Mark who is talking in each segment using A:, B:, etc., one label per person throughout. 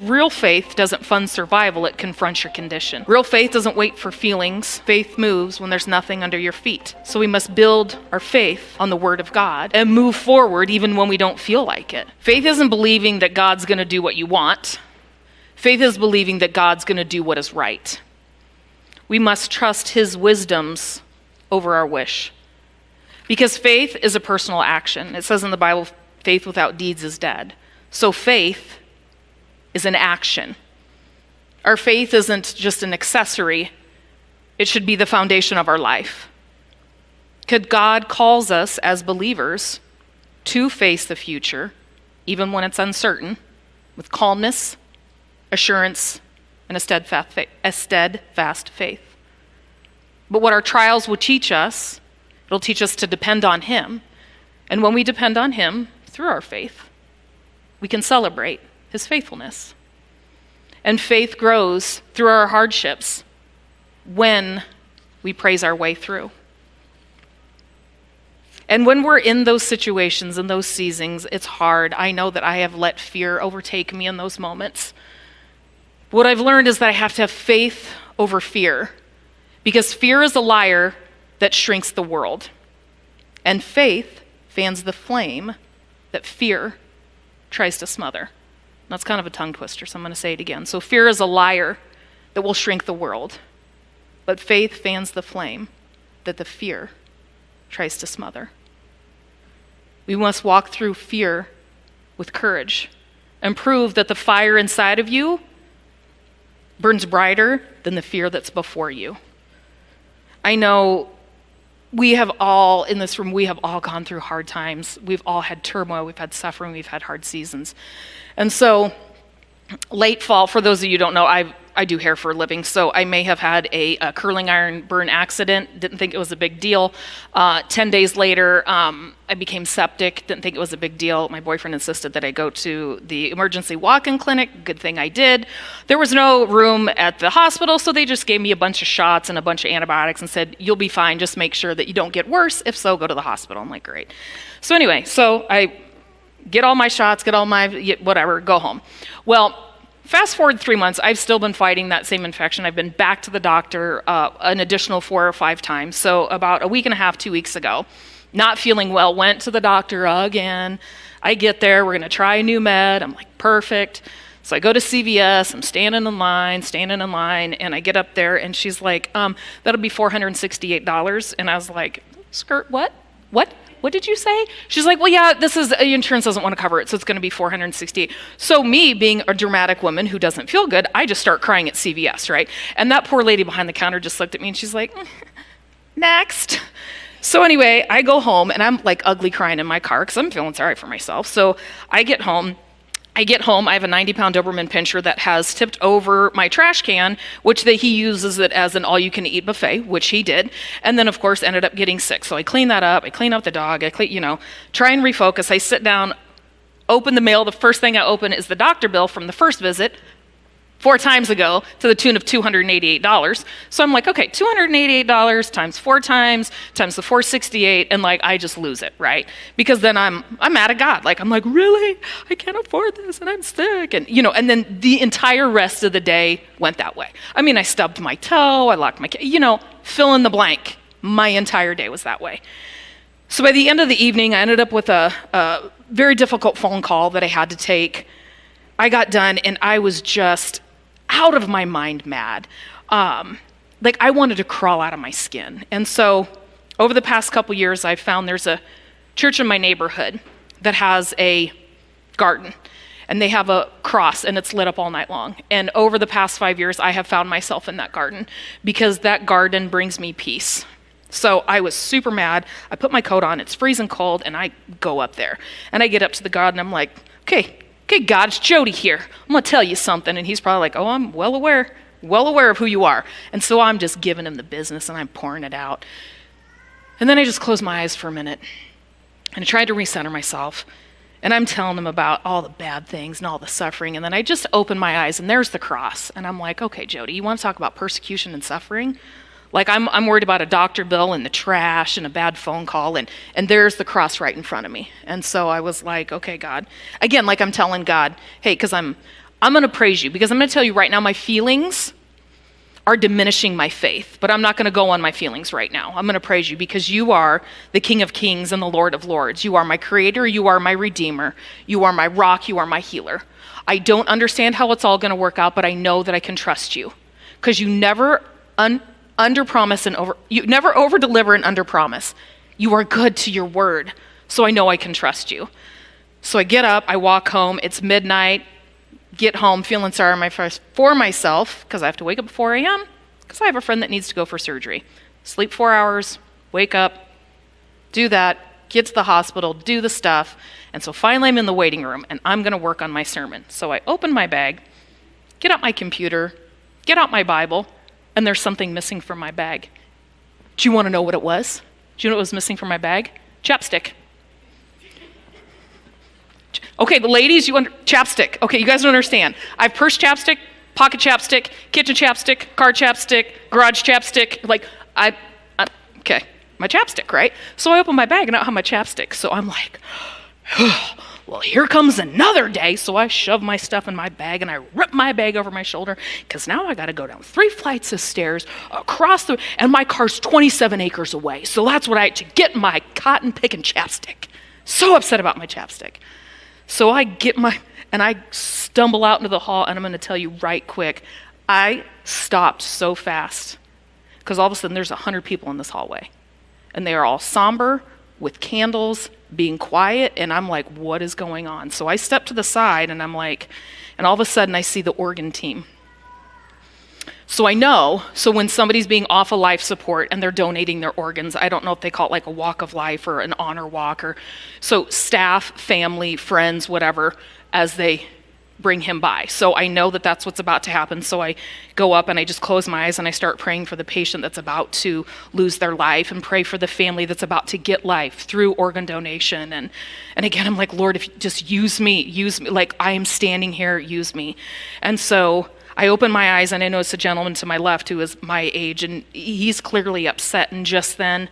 A: Real faith doesn't fund survival, it confronts your condition. Real faith doesn't wait for feelings. Faith moves when there's nothing under your feet. So we must build our faith on the Word of God and move forward even when we don't feel like it. Faith isn't believing that God's going to do what you want. Faith is believing that God's going to do what is right. We must trust His wisdoms over our wish. Because faith is a personal action. It says in the Bible, faith without deeds is dead. So faith is an action. Our faith isn't just an accessory. It should be the foundation of our life. God calls us as believers to face the future, even when it's uncertain, with calmness, assurance, and a steadfast faith. But what our trials will teach us, it'll teach us to depend on Him. And when we depend on Him through our faith, we can celebrate His faithfulness. And faith grows through our hardships when we praise our way through. And when we're in those situations, in those seasons, it's hard. I know that I have let fear overtake me in those moments. What I've learned is that I have to have faith over fear, because fear is a liar that shrinks the world. And faith fans the flame that fear tries to smother. That's kind of a tongue twister, so I'm going to say it again. So fear is a liar that will shrink the world, but faith fans the flame that the fear tries to smother. We must walk through fear with courage and prove that the fire inside of you burns brighter than the fear that's before you. I know we have all, in this room, we have all gone through hard times. We've all had turmoil, we've had suffering, we've had hard seasons. And so, late fall, for those of you who don't know, I do hair for a living, so I may have had a curling iron burn accident, didn't think it was a big deal. 10 days later, I became septic, didn't think it was a big deal. My boyfriend insisted that I go to the emergency walk-in clinic, good thing I did. There was no room at the hospital, so they just gave me a bunch of shots and a bunch of antibiotics and said, you'll be fine, just make sure that you don't get worse. If so, go to the hospital. I'm like, great. So anyway, so I get all my shots, get all my whatever, go home. Well, fast forward 3 months, I've still been fighting that same infection. I've been back to the doctor an additional 4 or 5 times. So about a week and a half, 2 weeks ago, not feeling well, went to the doctor again. I get there, we're gonna try a new med. I'm like, perfect. So I go to CVS, I'm standing in line, and I get up there and she's like, that'll be $468. And I was like, skirt, what? What did you say? She's like, well, yeah, insurance doesn't want to cover it, so it's going to be $468. So me, being a dramatic woman who doesn't feel good, I just start crying at CVS, right? And that poor lady behind the counter just looked at me and she's like, next. So anyway, I go home and I'm like ugly crying in my car because I'm feeling sorry for myself. So I get home, I have a 90-pound Doberman Pinscher that has tipped over my trash can, which he uses it as an all-you-can-eat buffet, which he did, and then, of course, ended up getting sick. So I clean that up, I clean up the dog, try and refocus. I sit down, open the mail. The first thing I open is the doctor bill from the first visit, 4 times ago, to the tune of $288. So I'm like, okay, $288 times 4 times the $468, and I just lose it, right? Because then I'm mad at God. I'm like, really? I can't afford this, and I'm sick, and and then the entire rest of the day went that way. I mean, I stubbed my toe, I locked my, fill in the blank. My entire day was that way. So by the end of the evening, I ended up with a very difficult phone call that I had to take. I got done, and I was just out of my mind mad. I wanted to crawl out of my skin. And so over the past couple years, I've found there's a church in my neighborhood that has a garden, and they have a cross, and it's lit up all night long. And over the past 5 years, I have found myself in that garden because that garden brings me peace. So I was super mad. I put my coat on, it's freezing cold, and I go up there. And I get up to the garden, and I'm like, okay, God, it's Jody here. I'm gonna tell you something. And he's probably like, oh, I'm well aware of who you are. And so I'm just giving him the business and I'm pouring it out. And then I just closed my eyes for a minute and I tried to recenter myself. And I'm telling him about all the bad things and all the suffering. And then I just opened my eyes and there's the cross. And I'm like, okay, Jody, you want to talk about persecution and suffering? I'm worried about a doctor bill and the trash and a bad phone call, and there's the cross right in front of me. And so I was like, okay, God. Again, I'm telling God, hey, because I'm I'm going to praise you because I'm going to tell you right now, my feelings are diminishing my faith, but I'm not going to go on my feelings right now. I'm going to praise you because you are the King of Kings and the Lord of Lords. You are my creator. You are my redeemer. You are my rock. You are my healer. I don't understand how it's all going to work out, but I know that I can trust you because you never under-promise and you never over-deliver and under-promise. You are good to your word, so I know I can trust you. So I get up, I walk home, it's midnight, get home feeling sorry for myself because I have to wake up at 4 a.m. because I have a friend that needs to go for surgery. Sleep 4 hours, wake up, do that, get to the hospital, do the stuff. And so finally I'm in the waiting room and I'm going to work on my sermon. So I open my bag, get out my computer, get out my Bible, and there's something missing from my bag. Do you want to know what it was? Do you know what was missing from my bag? Chapstick. Okay, the ladies, chapstick. Okay, you guys don't understand. I have purse chapstick, pocket chapstick, kitchen chapstick, car chapstick, garage chapstick. Okay, my chapstick, right? So I open my bag and I don't have my chapstick. So I'm like, well, here comes another day. So I shove my stuff in my bag and I rip my bag over my shoulder because now I got to go down 3 flights of stairs and my car's 27 acres away. So that's what I had to get my cotton picking chapstick. So upset about my chapstick. So I I stumble out into the hall, and I'm going to tell you right quick, I stopped so fast because all of a sudden there's 100 people in this hallway, and they are all somber with candles, being quiet, and I'm like, what is going on? So I step to the side, and I'm like, and all of a sudden I see the organ team. So I know, so when somebody's being off of life support and they're donating their organs, I don't know if they call it like a walk of life or an honor walk, or so staff, family, friends, whatever, as they bring him by. So I know that that's what's about to happen. So I go up and I just close my eyes and I start praying for the patient that's about to lose their life and pray for the family that's about to get life through organ donation. And again, I'm like, Lord, if you just use me, like I am standing here, use me. And so I open my eyes and I notice a gentleman to my left who is my age, and he's clearly upset. And just then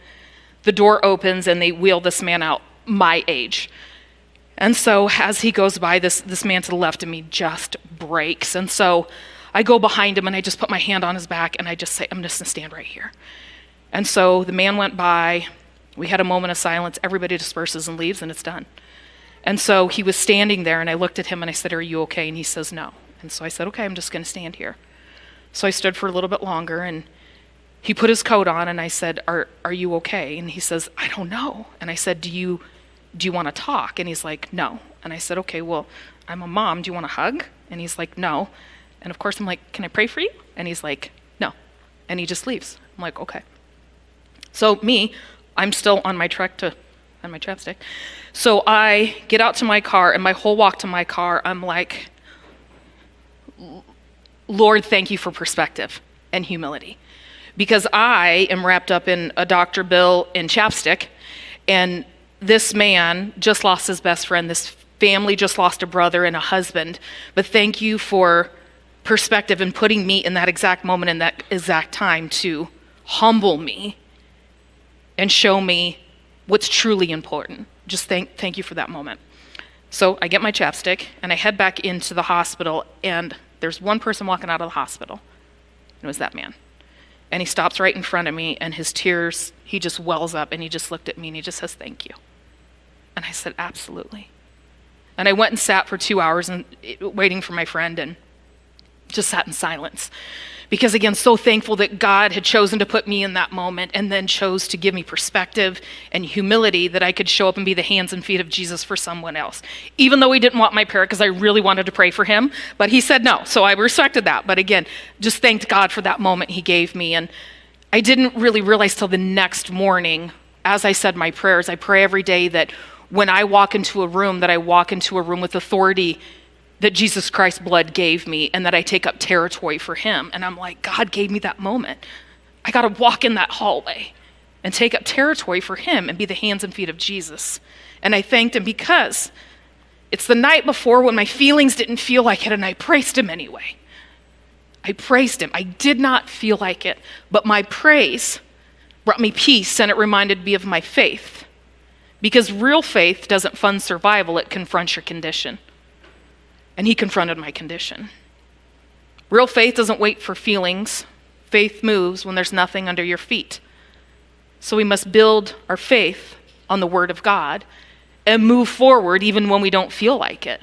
A: the door opens and they wheel this man out my age. And so as he goes by, this man to the left of me just breaks. And so I go behind him and I just put my hand on his back and I just say, I'm just gonna stand right here. And so the man went by, we had a moment of silence, everybody disperses and leaves and it's done. And so he was standing there and I looked at him and I said, are you okay? And he says, no. And so I said, okay, I'm just gonna stand here. So I stood for a little bit longer and he put his coat on and I said, are you okay? And he says, I don't know. And I said, do you want to talk? And he's like, no. And I said, okay, well, I'm a mom. Do you want a hug? And he's like, no. And of course I'm like, can I pray for you? And he's like, no. And he just leaves. I'm like, okay. So I'm still on my trek on my chapstick. So I get out to my car and my whole walk to my car, I'm like, Lord, thank you for perspective and humility. Because I am wrapped up in a doctor bill and chapstick, and this man just lost his best friend. This family just lost a brother and a husband. But thank you for perspective and putting me in that exact moment, in that exact time, to humble me and show me what's truly important. Just thank you for that moment. So I get my chapstick and I head back into the hospital, and there's one person walking out of the hospital. It was that man. And he stops right in front of me, and his tears, he just wells up, and he just looked at me and he just says, thank you. And I said, absolutely. And I went and sat for 2 hours and waiting for my friend and just sat in silence. Because again, so thankful that God had chosen to put me in that moment and then chose to give me perspective and humility that I could show up and be the hands and feet of Jesus for someone else. Even though he didn't want my prayer because I really wanted to pray for him, but he said no. So I respected that. But again, just thanked God for that moment he gave me. And I didn't really realize till the next morning, as I said my prayers, I pray every day that when I walk into a room, that I walk into a room with authority that Jesus Christ's blood gave me, and that I take up territory for him. And I'm like, God gave me that moment. I got to walk in that hallway and take up territory for him and be the hands and feet of Jesus. And I thanked him because it's the night before when my feelings didn't feel like it, and I praised him anyway. I praised him. I did not feel like it, but my praise brought me peace, and it reminded me of my faith. Because real faith doesn't fund survival, it confronts your condition. And he confronted my condition. Real faith doesn't wait for feelings. Faith moves when there's nothing under your feet. So we must build our faith on the Word of God and move forward even when we don't feel like it.